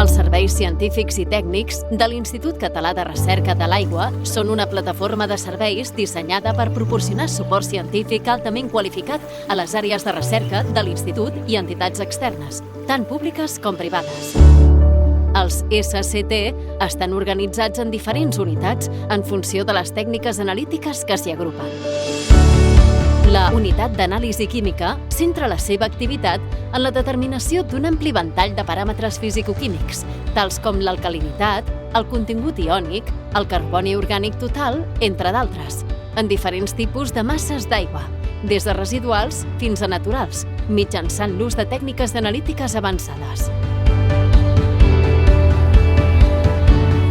Els serveis científics i tècnics de l'Institut Català de Recerca de l'Aigua són una plataforma de serveis dissenyada per proporcionar suport científic altament qualificat a les àrees de recerca de l'Institut i entitats externes, tant públiques com privades. Els SCT estan organitzats en diferents unitats en funció de les tècniques analítiques que s'hi agrupen. La unitat d'anàlisi química centra la seva activitat en la determinació d'un ampli ventall de paràmetres fisicoquímics, tals com l'alcalinitat, el contingut iònic, el carboni orgànic total, entre d'altres, en diferents tipus de masses d'aigua, des de residuals fins a naturals, mitjançant l'ús de tècniques analítiques avançades.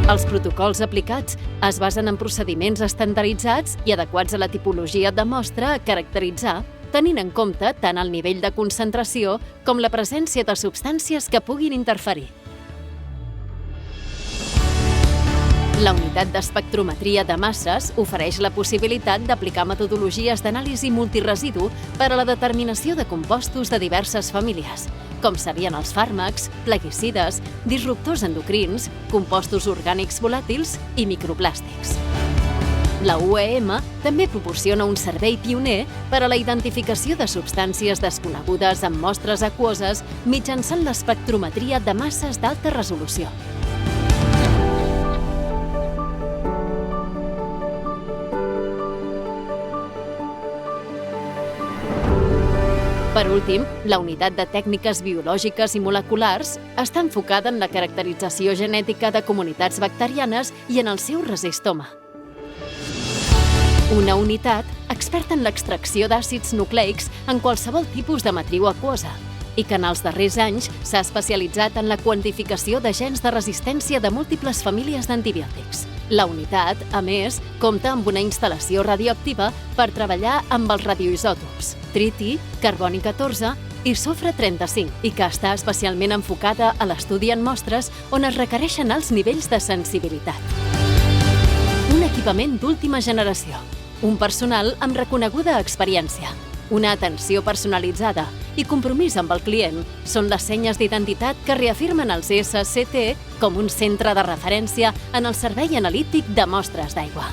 Els protocols aplicats es basen en procediments estandarditzats i adequats a la tipologia de mostra a caracteritzar, tenint en compte tant el nivell de concentració com la presència de substàncies que puguin interferir. La unitat d'espectrometria de masses ofereix la possibilitat d'aplicar metodologies d'anàlisi multiresidu per a la determinació de compostos de diverses famílies, com serien els fàrmacs, plaguicides, disruptors endocrins, compostos orgànics volàtils i microplàstics. La UEM també proporciona un servei pioner per a la identificació de substàncies desconegudes en mostres aquoses mitjançant l'espectrometria de masses d'alta resolució. Per últim, la unitat de tècniques biològiques i moleculars està enfocada en la caracterització genètica de comunitats bacterianes i en el seu resistoma. Una unitat experta en l'extracció d'àcids nucleics en qualsevol tipus de matriu aquosa i que en els darrers anys s'ha especialitzat en la quantificació de gens de resistència de múltiples famílies d'antibiòtics. La unitat, a més, compta amb una instal·lació radioactiva per treballar amb els radioisòtops triti, carboni 14 i sofre 35 i que està especialment enfocada a l'estudi en mostres on es requereixen alts nivells de sensibilitat. Un equipament d'última generació, un personal amb reconeguda experiència, una atenció personalitzada i compromís amb el client són les senyes d'identitat que reafirmen els SCT com un centre de referència en el servei analític de mostres d'aigua.